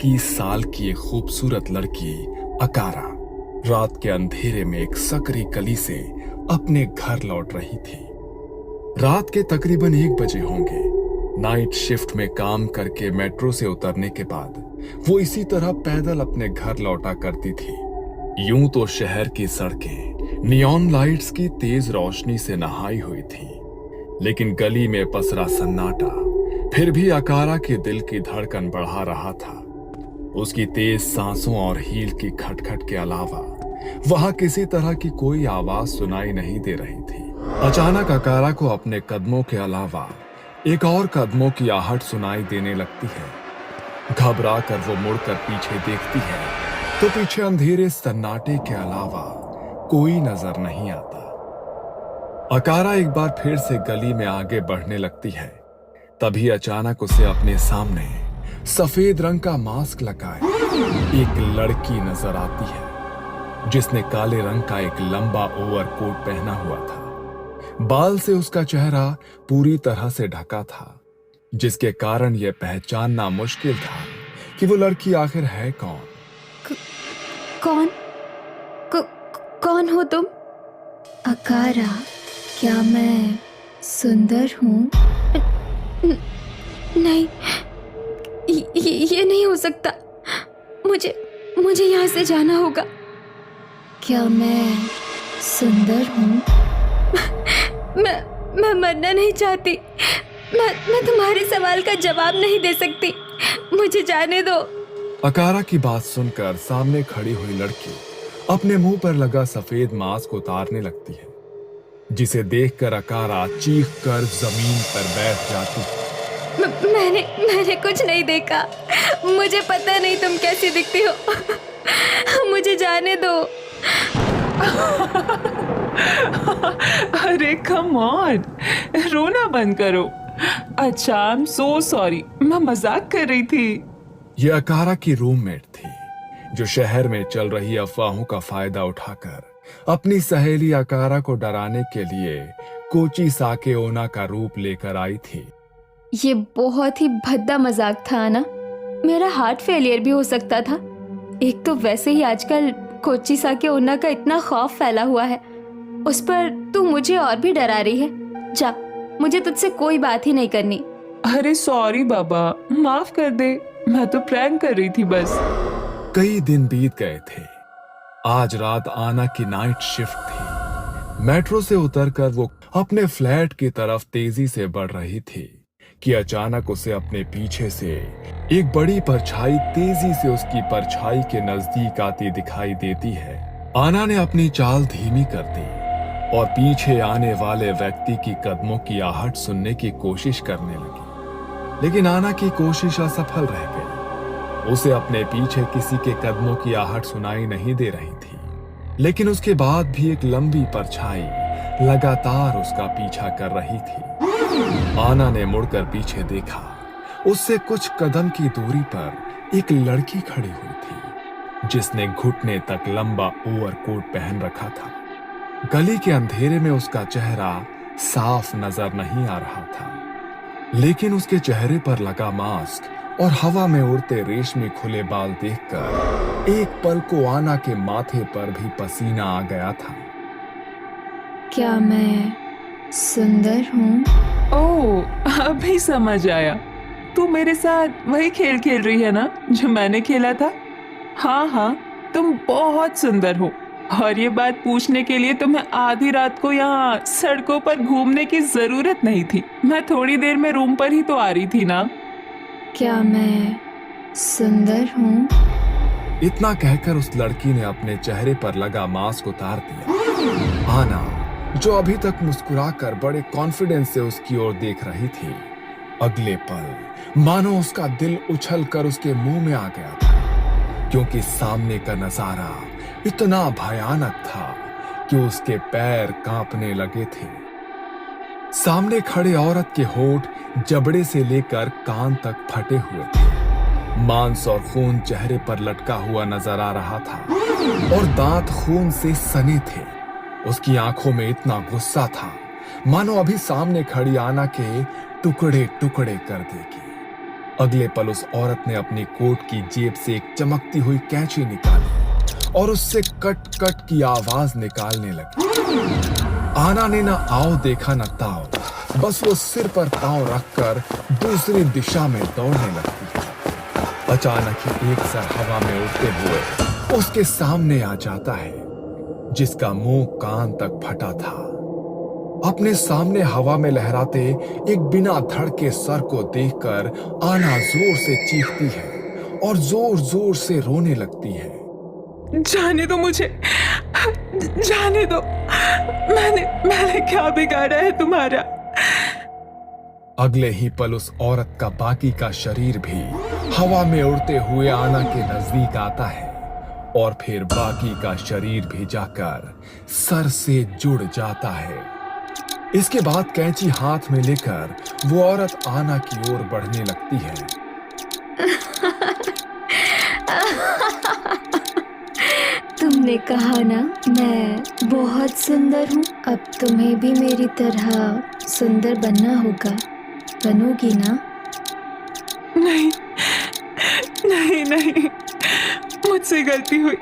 21 साल की एक खूबसूरत लड़की अकारा रात के अंधेरे में एक सकरी गली से अपने घर लौट रही थी। रात के तकरीबन 1 बजे होंगे। नाइट शिफ्ट में काम करके मेट्रो से उतरने के बाद वो इसी तरह पैदल अपने घर लौटा करती थी। यूं तो शहर की सड़कें नियॉन लाइट्स की तेज रोशनी से नहाई हुई थी, लेकिन गली में पसरा सन्नाटा फिर भी अकारा के दिल की धड़कन बढ़ा रहा था। उसकी तेज सांसों और हील की खटखट के अलावा वहां किसी तरह की कोई आवाज सुनाई नहीं दे रही थी। अचानक अकारा को अपने कदमों के अलावा एक और कदमों की आहट सुनाई देने लगती है। घबरा कर वो मुड़कर पीछे देखती है तो पीछे अंधेरे सन्नाटे के अलावा कोई नजर नहीं आता। अकारा एक बार फिर से गली में आगे बढ़ने लगती है। तभी अचानक उसे अपने सामने सफेद रंग का मास्क लगाए एक लड़की नजर आती है, जिसने काले रंग का एक लंबा ओवरकोट पहना हुआ था। बाल से उसका चेहरा पूरी तरह से ढका था, जिसके कारण यह पहचानना मुश्किल था कि वो लड़की आखिर है कौन। कौन कौन हो तुम? अकारा, क्या मैं सुंदर हूँ? नहीं, ये नहीं हो सकता। मुझे यहाँ से जाना होगा। क्या मैं सुंदर हूँ? मैं मरना नहीं चाहती। मैं तुम्हारे सवाल का जवाब नहीं दे सकती। मुझे जाने दो। अकारा की बात सुनकर सामने खड़ी हुई लड़की अपने मुंह पर लगा सफेद मास्क उतारने लगती है, जिसे देखकर अकारा चीख कर जमीन पर बैठ जाती है। मैंने कुछ नहीं देखा। मुझे पता नहीं तुम कैसी दिखती हो। मुझे जाने दो। अरे कम ऑन, रोना बंद करो। अच्छा, आई एम सो सॉरी, मैं मजाक कर रही थी। यह अकारा की रूममेट थी, जो शहर में चल रही अफवाहों का फायदा उठाकर अपनी सहेली अकारा को डराने के लिए कोची साके ओना का रूप लेकर आई थी। ये बहुत ही भद्दा मजाक था आना। मेरा हार्ट फेलियर भी हो सकता था। एक तो वैसे ही आजकल कोची साके ओना का इतना खौफ फैला हुआ है, उस पर तू मुझे और भी डरा रही है। जा, मुझे तुझसे कोई बात ही नहीं करनी। अरे सॉरी बाबा, माफ कर दे, मैं तो प्रैंक कर रही थी बस। कई दिन बीत गए थे। आज रात आना की नाइट शिफ्ट थी। मेट्रो से उतरकर वो अपने फ्लैट की तरफ तेजी से बढ़ रही थी कि अचानक उसे अपने पीछे से एक बड़ी परछाई तेजी से उसकी परछाई के नजदीक आती दिखाई देती है। आना ने अपनी चाल धीमी कर दी और पीछे आने वाले व्यक्ति की कदमों की आहट सुनने की कोशिश करने लगी, लेकिन आना की कोशिश असफल रह गई। उसे अपने पीछे किसी के कदमों की आहट सुनाई नहीं दे रही थी, लेकिन उसके बाद भी एक लंबी परछाई लगातार उसका पीछा कर रही थी। आना ने मुड़कर पीछे देखा। उससे कुछ कदम की दूरी पर एक लड़की खड़ी हुई थी, जिसने घुटने तक लंबा ओवरकोट पहन रखा था। गली के अंधेरे में उसका चेहरा साफ नजर नहीं आ रहा था, लेकिन उसके चेहरे पर लगा मास्क और हवा में उड़ते रेशमी खुले बाल देखकर एक पल को आना के माथे पर भी पसीना आ गया था। क्या मैं सुंदर हूँ? ओह, अभी समझ आया। तू मेरे साथ वही खेल खेल रही है ना जो मैंने खेला था। हाँ, तुम बहुत सुंदर हो, और ये बात पूछने के लिए तुम्हें आधी रात को यहाँ सड़कों पर घूमने की जरूरत नहीं थी। मैं थोड़ी देर में रूम पर ही तो आ रही थी ना। क्या मैं सुंदर हूँ? इतना कहकर उस लड़की ने अपने चेहरे पर लगा मास्क उतार दिया। आना, जो अभी तक मुस्कुराकर बड़े कॉन्फिडेंस से उसकी ओर देख रही थी, अगले पल मानो उसका दिल उछलकर उसके मुंह में आ गया था, क्योंकि सामने का नजारा इतना भयानक था कि उसके पैर कांपने लगे थे। सामने खड़े औरत के होंठ जबड़े से लेकर कान तक फटे हुए थे। मांस और खून चेहरे पर लटका हुआ नजर आ रहा था और दांत खून से सने थे। उसकी आंखों में इतना गुस्सा था मानो अभी सामने खड़ी आना के टुकड़े टुकड़े कर देगी। अगले पल उस औरत ने अपनी कोट की जेब से एक चमकती हुई कैंची निकाली और उससे कट कट की आवाज निकालने लगी। आना ने ना आओ देखा न ताओ, बस वो सिर पर पांव रखकर दूसरी दिशा में दौड़ने लगती है। अचानक ही एक सर हवा में उड़ते हुए उसके सामने आ जाता है, जिसका मुंह कान तक फटा था। अपने सामने हवा में लहराते एक बिना धड़ के सर को देखकर आना जोर से चीखती है और जोर जोर से रोने लगती है। जाने दो मुझे, जाने दो। मैंने क्या बिगाड़ा है तुम्हारा? अगले ही पल उस औरत का बाकी का शरीर भी हवा में उड़ते हुए आना के नजदीक आता है और फिर बाकी का शरीर भी जाकर सर से जुड़ जाता है। इसके बाद कैंची हाथ में लेकर वो औरत आना की ओर बढ़ने लगती है। तुमने कहा ना मैं बहुत सुंदर हूँ, अब तुम्हें भी मेरी तरह सुंदर बनना होगा। बनोगी ना? नहीं नहीं नहीं, मुझसे गलती हुई।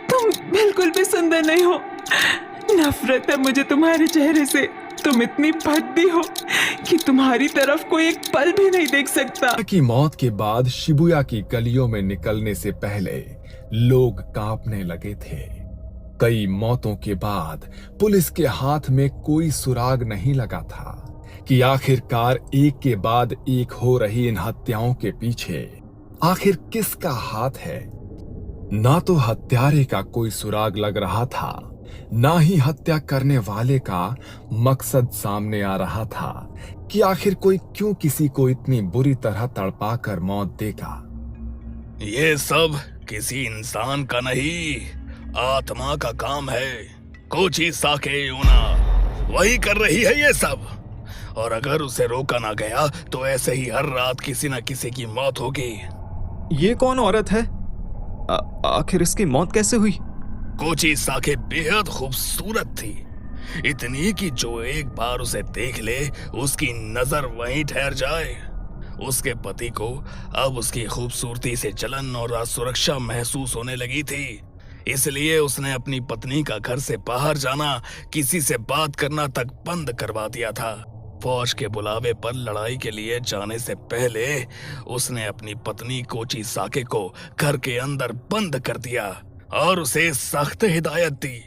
तुम बिल्कुल भी सुंदर नहीं हो। नफरत है मुझे तुम्हारे चेहरे से। तुम इतनी भद्दी हो कि तुम्हारी तरफ कोई एक पल भी नहीं देख सकता। की मौत के बाद शिबुया की गलियों में निकलने से पहले लोग कांपने लगे थे। कई मौतों के बाद पुलिस के हाथ में कोई सुराग नहीं लगा था कि आखिरकार एक के बाद एक हो रही इन हत्याओं के पीछे आखिर किसका हाथ है। ना तो हत्यारे का कोई सुराग लग रहा था, ना ही हत्या करने वाले का मकसद सामने आ रहा था कि आखिर कोई क्यों किसी को इतनी बुरी तरह तड़पाकर मौत देगा। ये सब किसी इंसान का नहीं, आत्मा का काम है। कोची साके यूना वही कर रही है ये सब, और अगर उसे रोका ना गया तो ऐसे ही हर रात किसी न किसी की मौत होगी। ये कौन औरत है? आखिर इसकी मौत कैसे हुई? कोची साके बेहद खूबसूरत थी, इतनी कि जो एक बार उसे देख ले उसकी नजर वहीं ठहर जाए। उसके पति को अब उसकी खूबसूरती से जलन और असुरक्षा महसूस होने लगी थी, इसलिए उसने अपनी पत्नी का घर से बाहर जाना, किसी से बात करना तक बंद करवा दिया था। फौज के बुलावे पर लड़ाई के लिए जाने से पहले उसने अपनी पत्नी कोची साके को घर के अंदर बंद कर दिया और उसे सख्त हिदायत दी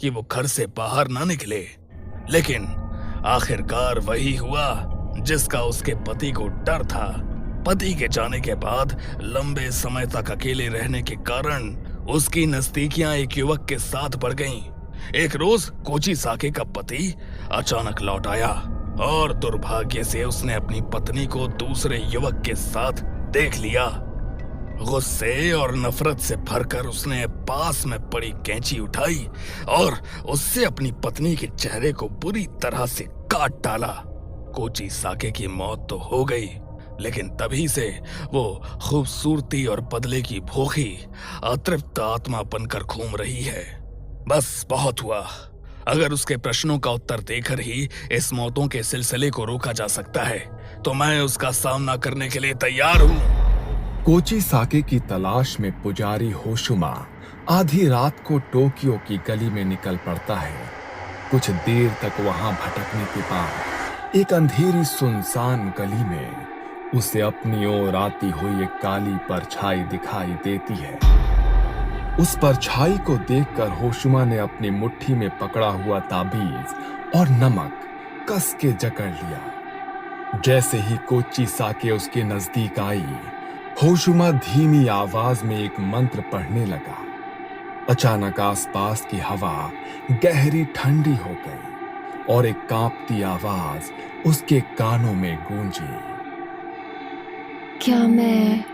कि वो घर से बाहर ना निकले। लेकिन आखिरकार वही हुआ जिसका उसके पति को डर था। पति के जाने के बाद लंबे समय तक अकेले रहने के कारण उसकी नजदीकियां एक युवक के साथ बढ़ गईं। एक रोज कोची साके का पति अचानक लौट आया और दुर्भाग्य से उसने अपनी पत्नी को दूसरे युवक के साथ देख लिया। गुस्से और नफरत से भरकर उसने पास में पड़ी कैंची उठाई और उससे अपनी पत्नी के चेहरे को बुरी तरह से काट डाला। कोची साके की मौत तो हो गई, लेकिन तभी से वो खूबसूरती और बदले की भूखी अतृप्त आत्मा बनकर घूम रही है। बस बहुत हुआ। अगर उसके प्रश्नों का उत्तर देकर ही इस मौतों के सिलसिले को रोका जा सकता है तो मैं उसका सामना करने के लिए तैयार हूँ। कोची साके की तलाश में पुजारी होशुमा आधी रात को टोक्यो की गली में निकल पड़ता है। कुछ देर तक वहां भटकने के बाद एक अंधेरी सुनसान गली में उसे अपनी ओर आती हुई एक काली परछाई दिखाई देती है। उस परछाई को देखकर होशुमा ने अपनी मुट्ठी में पकड़ा हुआ ताबीज और नमक कस के जकड़ लिया। जैसे ही कोची साके उसके नजदीक आई, होशुमा धीमी आवाज में एक मंत्र पढ़ने लगा। अचानक आसपास की हवा गहरी ठंडी हो गई और एक कांपती आवाज उसके कानों में गूंजी। क्या मैं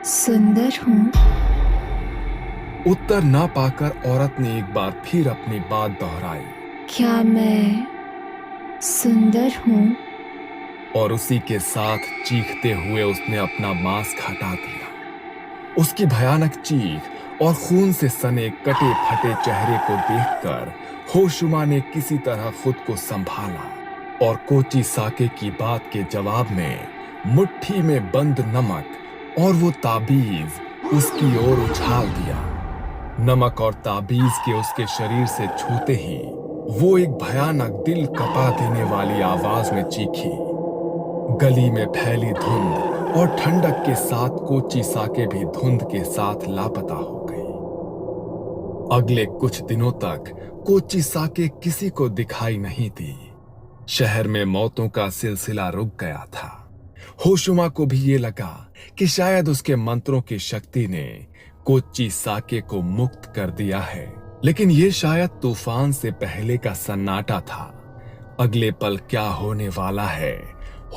सुंदर हूँ? उत्तर ना पाकर औरत ने एक बार फिर अपनी बात दोहराई। क्या मैं सुंदर हूँ? और उसी के साथ चीखते हुए उसने अपना मास्क हटा दिया। उसकी भयानक चीख और खून से सने कटे फटे चेहरे को देखकर होशुमा ने किसी तरह खुद को संभाला और कोची साके की बात के जवाब में मुट्ठी में बंद नमक और वो ताबीज उसकी ओर उछाल दिया। नमक और ताबीज के उसके शरीर से छूते ही वो एक भयानक दिल कपा देने वाली आवाज में चीखी। गली में फैली धुंध और ठंडक के साथ कोची साके भी धुंध के साथ लापता हो गई। अगले कुछ दिनों तक कोची साके किसी को दिखाई नहीं दी। शहर में मौतों का सिलसिला रुक गया था। होशुमा को भी ये लगा कि शायद उसके मंत्रों की शक्ति ने कोची साके को मुक्त कर दिया है, लेकिन ये शायद तूफान से पहले का सन्नाटा था। अगले पल क्या होने वाला है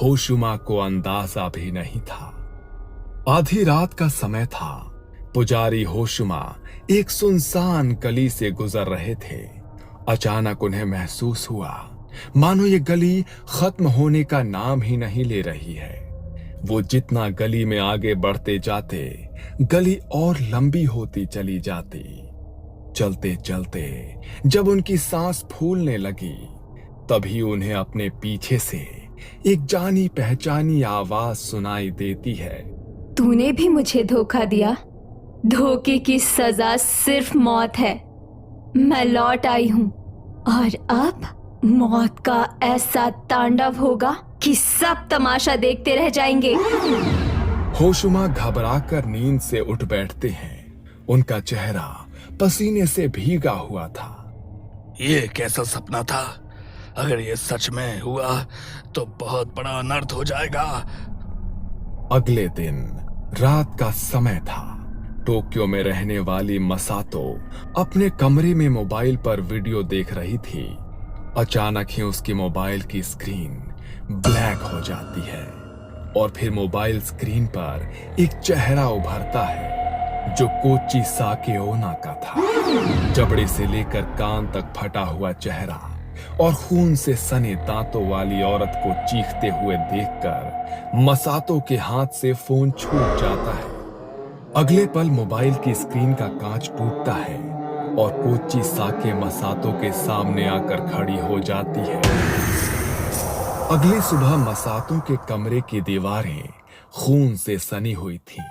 होशुमा को अंदाजा भी नहीं था। आधी रात का समय था। पुजारी होशुमा एक सुनसान गली से गुजर रहे थे। अचानक उन्हें महसूस हुआ मानो ये गली खत्म होने का नाम ही नहीं ले रही है। वो जितना गली में आगे बढ़ते जाते गली और लंबी होती चली जाती। चलते चलते जब उनकी सांस फूलने लगी तभी उन्हें अपने पीछे से एक जानी पहचानी आवाज सुनाई देती है। तूने भी मुझे धोखा दिया। धोखे की सजा सिर्फ मौत है। मैं लौट आई हूँ और अब मौत का ऐसा तांडव होगा कि सब तमाशा देखते रह जाएंगे। होशुमा घबराकर नींद से उठ बैठते हैं। उनका चेहरा पसीने से भीगा हुआ था। ये कैसा सपना था? अगर ये सच में हुआ तो बहुत बड़ा अनर्थ हो जाएगा। अगले दिन रात का समय था। टोक्यो में रहने वाली मसातो अपने कमरे में मोबाइल पर वीडियो देख रही थी। अचानक ही उसकी मोबाइल की स्क्रीन ब्लैक हो जाती है और फिर मोबाइल स्क्रीन पर एक चेहरा उभरता है जो कोची साके ओना का था। जबड़े से लेकर कान तक फटा हुआ चेहरा और खून से सने दांतों वाली औरत को चीखते हुए देखकर मसातो के हाथ से फोन छूट जाता है। अगले पल मोबाइल की स्क्रीन का कांच टूटता है और कोची साके मसातो के सामने आकर खड़ी हो जाती है। अगली सुबह मसातो के कमरे की दीवारें खून से सनी हुई थीं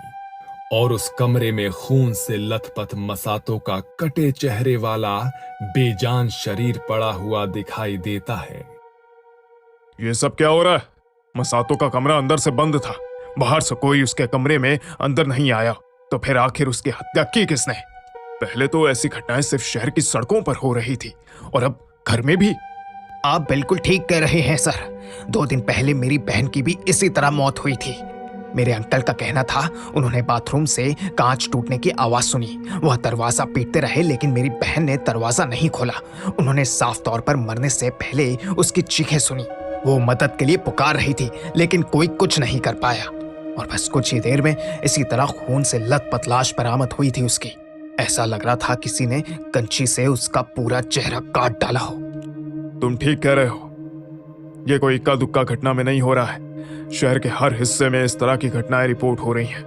और उस कमरे में खून से लथपथ मसातो का कटे चेहरे वाला बेजान शरीर पड़ा हुआ दिखाई देता है। ये सब क्या हो रहा है? मसातो का कमरा अंदर से बंद था। बाहर से कोई उसके कमरे में अंदर नहीं आया, तो फिर आखिर उसकी हत्या की किसने? पहले तो ऐसी घटनाएं सिर्फ शहर की सड़कों पर हो रही थी और अब घर में भी। आप बिल्कुल ठीक कह रहे हैं सर। 2 दिन पहले मेरी बहन की भी इसी तरह मौत हुई थी। मेरे अंकल का कहना था उन्होंने बाथरूम से कांच टूटने की आवाज सुनी। वह दरवाजा पीटते रहे लेकिन मेरी बहन ने दरवाजा नहीं खोला। उन्होंने साफ तौर पर मरने से पहले उसकी चीखें सुनी। वो मदद के लिए पुकार रही थी लेकिन कोई कुछ नहीं कर पाया और बस कुछ ही देर में इसी तरह खून से लथपथ लाश बरामद हुई थी उसकी। ऐसा लग रहा था किसी ने कंची से उसका पूरा चेहरा काट डाला हो। तुम ठीक कह रहे हो। ये कोई इक्का दुक्का घटना में नहीं हो रहा है। शहर के हर हिस्से में इस तरह की घटनाएं रिपोर्ट हो रही हैं।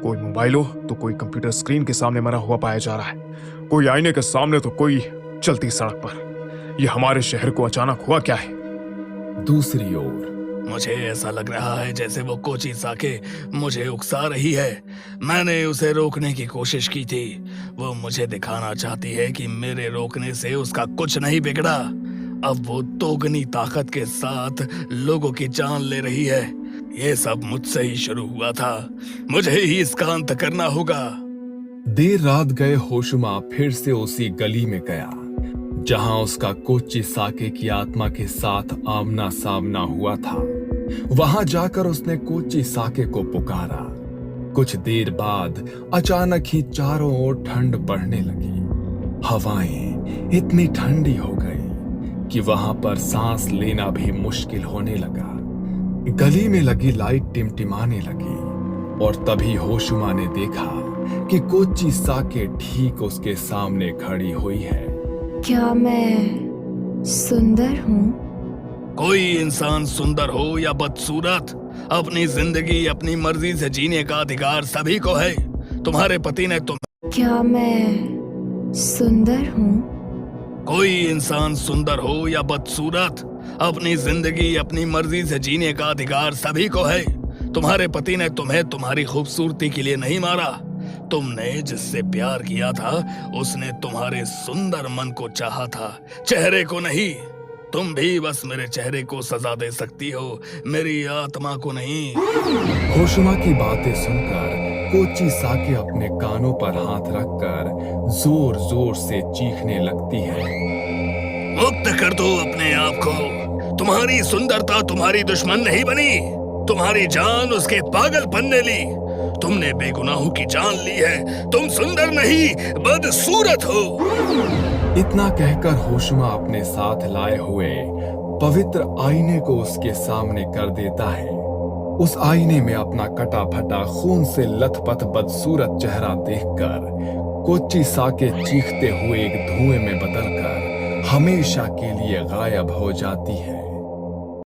कोई मोबाइल हो तो कोई कंप्यूटर स्क्रीन के सामने मरा हुआ पाया जा रहा है, कोई आईने के सामने तो कोई चलती सड़क पर। ये हमारे शहर को अचानक हुआ क्या है? दूसरी ओर मुझे ऐसा लग रहा है जैसे वो कोची साके मुझे उकसा रही है। मैंने उसे रोकने की कोशिश की थी। वो मुझे दिखाना चाहती है कि मेरे रोकने से उसका कुछ नहीं बिगड़ा। अब वो दोगुनी ताकत के साथ लोगों की जान ले रही है। ये सब मुझसे ही शुरू हुआ था। मुझे ही इसका अंत करना होगा। देर रात गए होशुमा फिर से उसी गली में गया जहां उसका कोची साके की आत्मा के साथ आमना सामना हुआ था। वहां जाकर उसने कोची साके को पुकारा। कुछ देर बाद अचानक ही चारों ओर ठंड बढ़ने लगी। हवाएं इतनी ठंडी हो गई कि वहां पर सांस लेना भी मुश्किल होने लगा। गली में लगी लाइट टिमटिमाने लगी और तभी होशुमा ने देखा कि कोची साके ठीक उसके सामने खड़ी हुई है। क्या मैं सुंदर हूँ? कोई इंसान सुंदर हो या बदसूरत, अपनी जिंदगी अपनी मर्जी से जीने का अधिकार सभी को है। तुम्हारे पति ने क्या मैं सुंदर हूँ? कोई इंसान सुंदर हो या बदसूरत, अपनी जिंदगी अपनी मर्जी से जीने का अधिकार सभी को है। तुम्हारे पति ने तुम्हें तुम्हारी खूबसूरती के लिए नहीं मारा। तुमने जिससे प्यार किया था उसने तुम्हारे सुंदर मन को चाहा था, चेहरे को नहीं। तुम भी बस मेरे चेहरे को सजा दे सकती हो, मेरी आत्मा को नहीं। होशुमा की बातें सुनकर कोची साके अपने कानों पर हाथ रखकर जोर जोर से चीखने लगती है। मुक्त कर दो अपने आप को। तुम्हारी सुंदरता तुम्हारी दुश्मन नहीं बनी, तुम्हारी जान उसके पागलपन ने ली। तुमने बेगुनाहों की जान ली है। तुम सुंदर नहीं बदसूरत हो। इतना कहकर होशुमा अपने साथ लाए हुए पवित्र आईने को उसके सामने कर देता है। उस आईने में अपना कटा फटा खून से लथपथ बदसूरत चेहरा देखकर कोची साके चीखते हुए एक धुएं में बदलकर हमेशा के लिए गायब हो जाती है।